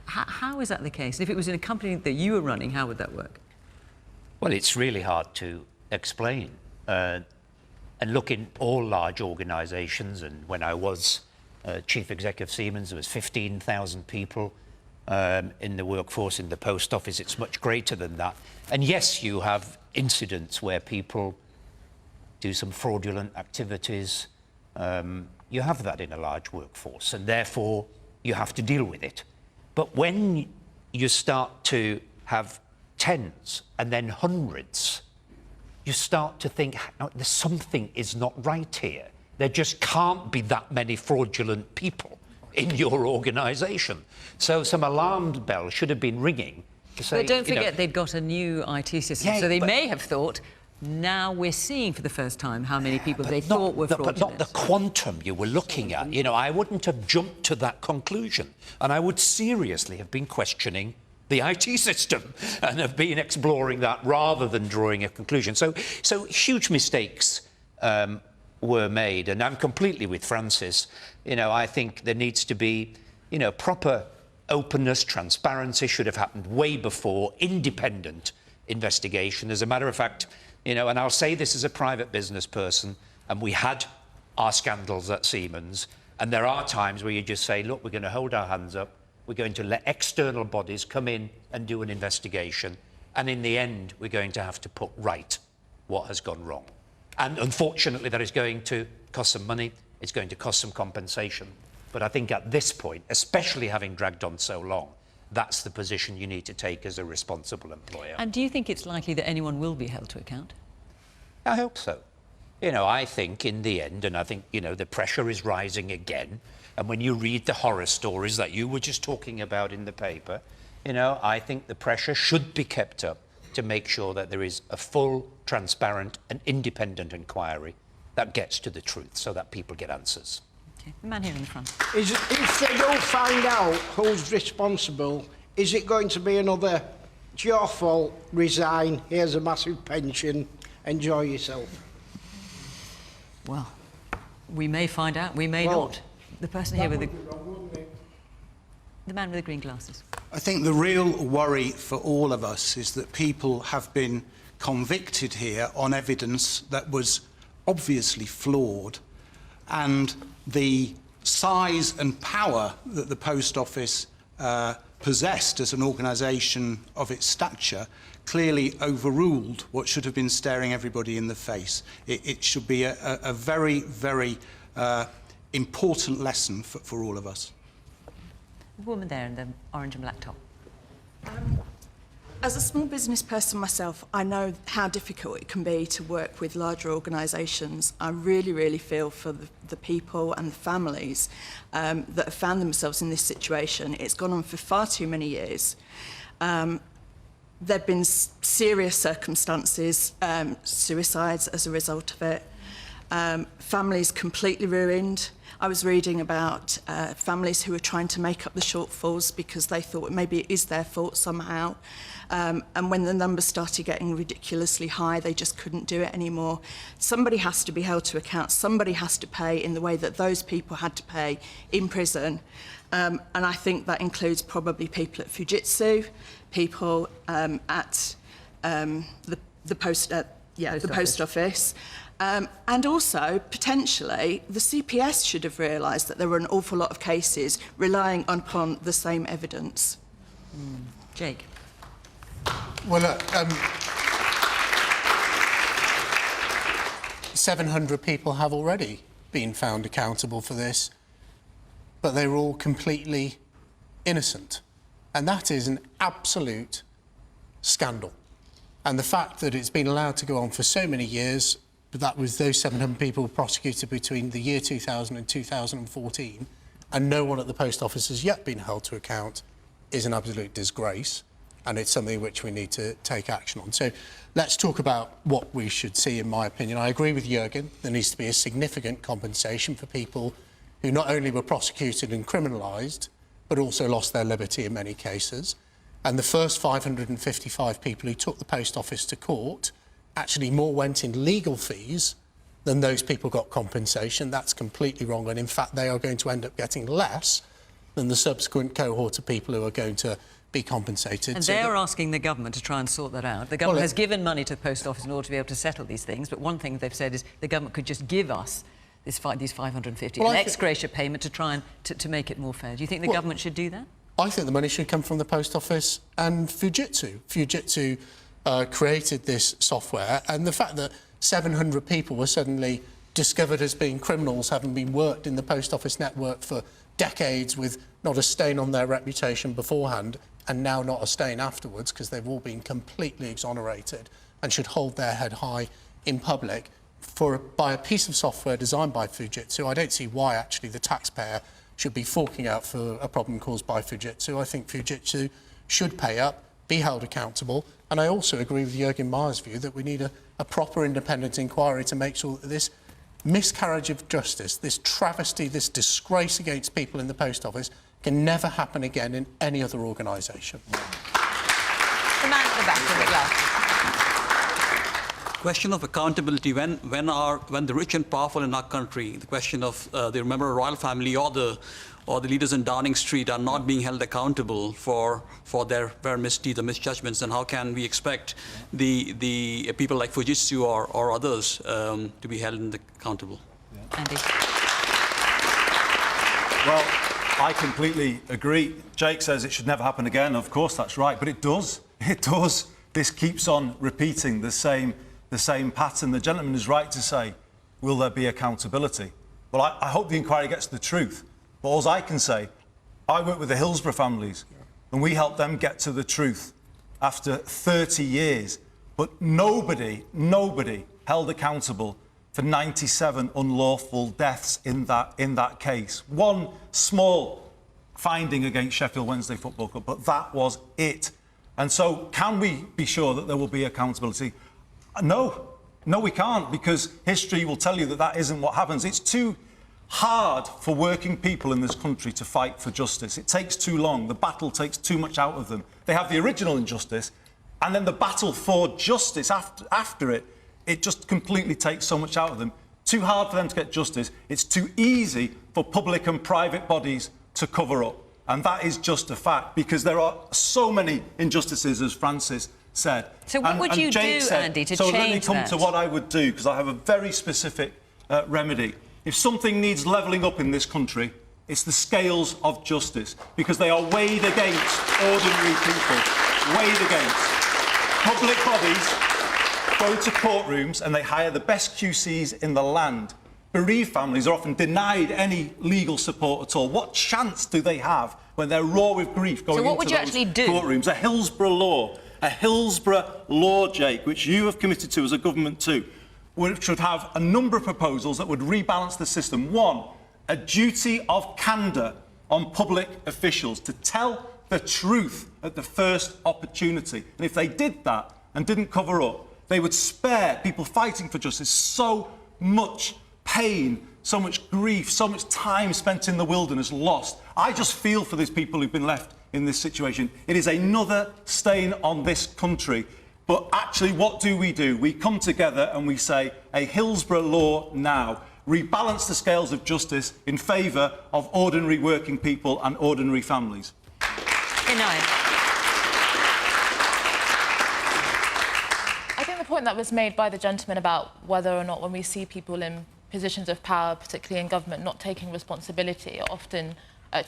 How is that the case? And if it was in a company that you were running, how would that work? Well, it's really hard to explain. And look, in all large organisations, and when I was chief executive of Siemens, there was 15,000 people in the workforce. In the post office, it's much greater than that. And yes, you have incidents where people do some fraudulent activities. You have that in a large workforce, and therefore you have to deal with it. But when you start to have tens and then hundreds, you start to think, no, there's something is not right here. There just can't be that many fraudulent people in your organisation. So some alarm bells should have been ringing to say, but don't forget, they'd got a new IT system, Yeah, so they but- may have thought, now we're seeing for the first time how many people they thought were fraudulent. But not the quantum you were looking at. You know, I wouldn't have jumped to that conclusion, and I would seriously have been questioning the IT system and have been exploring that rather than drawing a conclusion. So huge mistakes were made, and I'm completely with Francis. You know, I think there needs to be, you know, proper openness, transparency should have happened way before, independent investigation. As a matter of fact, you know, and I'll say this as a private business person, and we had our scandals at Siemens, and there are times where you just say, look, we're going to hold our hands up, we're going to let external bodies come in and do an investigation, and in the end, we're going to have to put right what has gone wrong. And unfortunately, that is going to cost some money, it's going to cost some compensation. But I think at this point, especially having dragged on so long, that's the position you need to take as a responsible employer. And do you think it's likely that anyone will be held to account? I hope so. You know, I think in the end, and I think, you know, the pressure is rising again. And when you read the horror stories that you were just talking about in the paper, you know, I think the pressure should be kept up to make sure that there is a full, transparent and independent inquiry that gets to the truth so that people get answers. Okay, the man here in the front. If they don't find out who's responsible, is it going to be another, it's your fault, resign, here's a massive pension, enjoy yourself? Well, we may find out, we may not. The person here with the man with the green glasses. I think the real worry for all of us is that people have been convicted here on evidence that was obviously flawed, and the size and power that the Post Office possessed as an organisation of its stature clearly overruled what should have been staring everybody in the face. It should be a very, very important lesson for all of us. The woman there in the orange and black top. As a small business person myself, I know how difficult it can be to work with larger organisations. I really, really feel for the people and the families that have found themselves in this situation. It's gone on for far too many years. There have been serious circumstances, suicides as a result of it, families completely ruined. I was reading about families who were trying to make up the shortfalls because they thought maybe it is their fault somehow. And when the numbers started getting ridiculously high, they just couldn't do it anymore. Somebody has to be held to account. Somebody has to pay in the way that those people had to pay in prison. And I think that includes probably people at Fujitsu, people at the Post Office. And also, potentially, the CPS should have realised that there were an awful lot of cases relying upon the same evidence. Jake. Well, 700 people have already been found accountable for this, but they were all completely innocent. And that is an absolute scandal. And the fact that it's been allowed to go on for so many years, but that was those 700 people prosecuted between the year 2000 and 2014, and no one at the Post Office has yet been held to account, is an absolute disgrace. and it's something which we need to take action on. So let's talk about what we should see, in my opinion. I agree with Juergen. There needs to be a significant compensation for people who not only were prosecuted and criminalised, but also lost their liberty in many cases. And the first 555 people who took the post office to court, actually more went in legal fees than those people got compensation. That's completely wrong. And in fact, they are going to end up getting less than the subsequent cohort of people who are going to be compensated. And they're asking the government to try and sort that out. The government has given money to the post office in order to be able to settle these things, but one thing they've said is the government could just give us these 550, an ex gratia payment to try and to make it more fair. Do you think the government should do that? I think the money should come from the post office and Fujitsu. Fujitsu created this software, and the fact that 700 people were suddenly discovered as being criminals, having been worked in the post office network for decades with not a stain on their reputation beforehand, and now not a stain afterwards, because they've all been completely exonerated and should hold their head high in public by a piece of software designed by Fujitsu. I don't see why actually the taxpayer should be forking out for a problem caused by Fujitsu. I think Fujitsu should pay up, be held accountable, and I also agree with Juergen Maier's view that we need a proper independent inquiry to make sure that this miscarriage of justice, this travesty, this disgrace against people in the post office can never happen again in any other organisation. The man at the back of the glass. Question of accountability. When the rich and powerful in our country, the question of the member of the royal family or the leaders in Downing Street are not being held accountable for their misdeeds or misjudgments, then how can we expect the people like Fujitsu or others to be held accountable? Andy. Well, I completely agree. Jake says it should never happen again. Of course, that's right, but it does. It does. This keeps on repeating the same pattern. The gentleman is right to say, will there be accountability? Well, I hope the inquiry gets to the truth. But all I can say, I work with the Hillsborough families, and we helped them get to the truth after 30 years. But nobody held accountable for 97 unlawful deaths in that case. One small finding against Sheffield Wednesday Football Club, but that was it. And so can we be sure that there will be accountability? No, we can't, because history will tell you that that isn't what happens. It's too hard for working people in this country to fight for justice. It takes too long. The battle takes too much out of them. They have the original injustice, and then the battle for justice after it just completely takes so much out of them. Too hard for them to get justice. It's too easy for public and private bodies to cover up. And that is just a fact, because there are so many injustices, as Francis said. So what would you do, Andy, to change that? So let me come to what I would do, because I have a very specific remedy. If something needs levelling up in this country, it's the scales of justice, because they are weighed against ordinary people, weighed against. Public bodies go to courtrooms and they hire the best QCs in the land. Bereaved families are often denied any legal support at all. What chance do they have when they're raw with grief going into those courtrooms? A Hillsborough law, Jake, which you have committed to as a government too, which would have a number of proposals that would rebalance the system. One, a duty of candour on public officials to tell the truth at the first opportunity. And if they did that and didn't cover up, they would spare people fighting for justice so much pain, so much grief, so much time spent in the wilderness lost. I just feel for these people who've been left in this situation. It is another stain on this country. But actually, what do? We come together and we say, a Hillsborough law now. Rebalance the scales of justice in favour of ordinary working people and ordinary families. Inaya. I think the point that was made by the gentleman about whether or not when we see people in positions of power, particularly in government, not taking responsibility, it often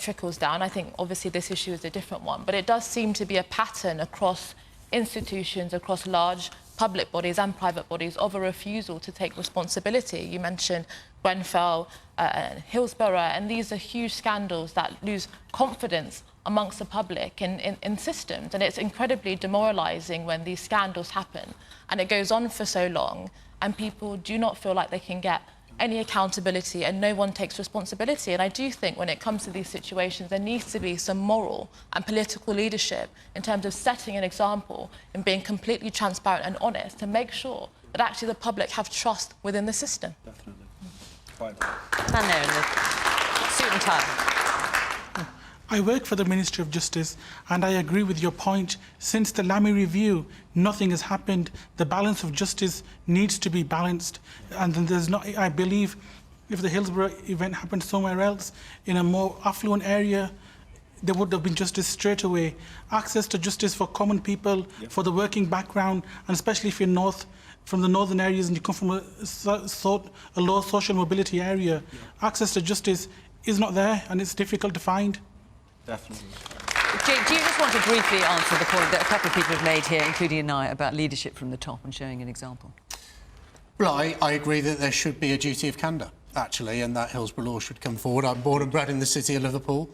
trickles down. I think obviously this issue is a different one, but it does seem to be a pattern across institutions, across large public bodies and private bodies, of a refusal to take responsibility. You mentioned Grenfell and Hillsborough, and these are huge scandals that lose confidence amongst the public in systems, and it's incredibly demoralising when these scandals happen and it goes on for so long and people do not feel like they can get any accountability and no one takes responsibility. And I do think when it comes to these situations, there needs to be some moral and political leadership in terms of setting an example and being completely transparent and honest to make sure that actually the public have trust within the system. Definitely. Stand there in the suit and tie. I work for the Ministry of Justice, and I agree with your point. Since the Lamy Review, nothing has happened. The balance of justice needs to be balanced, and then there's not. I believe, if the Hillsborough event happened somewhere else, in a more affluent area, there would have been justice straight away. Access to justice for common people, for the working background, and especially if you're from the northern areas and you come from a low social mobility area, access to justice is not there, and it's difficult to find. Definitely. Jake, do you just want to briefly answer the point that a couple of people have made here, including Inaya, about leadership from the top and showing an example? Well, I agree that there should be a duty of candour, actually, and that Hillsborough law should come forward. I'm born and bred in the city of Liverpool,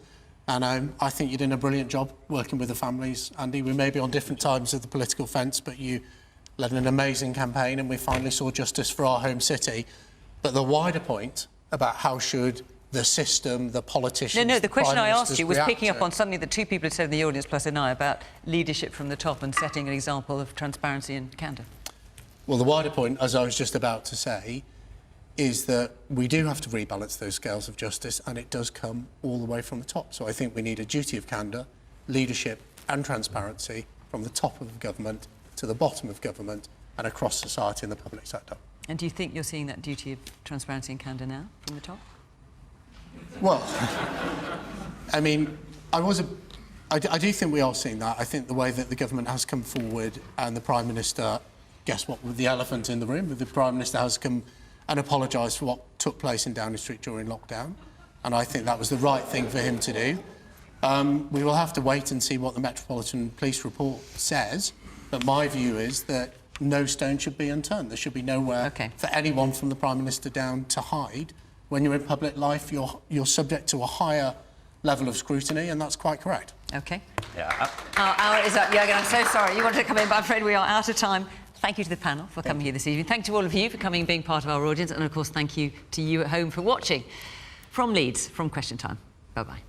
and I think you're doing a brilliant job working with the families, Andy. We may be on different sides of the political fence, but you led an amazing campaign, and we finally saw justice for our home city. But the wider point about how should the system, the politicians... No, the question I asked you was picking up on on something that two people had said in the audience, plus Inaya, about leadership from the top and setting an example of transparency and candour. Well, the wider point, as I was just about to say, is that we do have to rebalance those scales of justice, and it does come all the way from the top. So I think we need a duty of candour, leadership and transparency from the top of government to the bottom of government and across society and the public sector. And do you think you're seeing that duty of transparency and candour now from the top? Well, I mean, I do think we are seeing that. I think the way that the government has come forward and the Prime Minister, guess what, with the elephant in the room, the Prime Minister has come and apologised for what took place in Downing Street during lockdown. And I think that was the right thing for him to do. We will have to wait and see what the Metropolitan Police report says. But my view is that no stone should be unturned. There should be nowhere for anyone from the Prime Minister down to hide. When you're in public life, you're subject to a higher level of scrutiny, and that's quite correct. OK. Yeah. Our hour is up, Juergen. I'm so sorry. You wanted to come in, but I'm afraid we are out of time. Thank you to the panel for coming here this evening. Thank you to all of you for coming and being part of our audience. And, of course, thank you to you at home for watching. From Leeds, from Question Time. Bye-bye.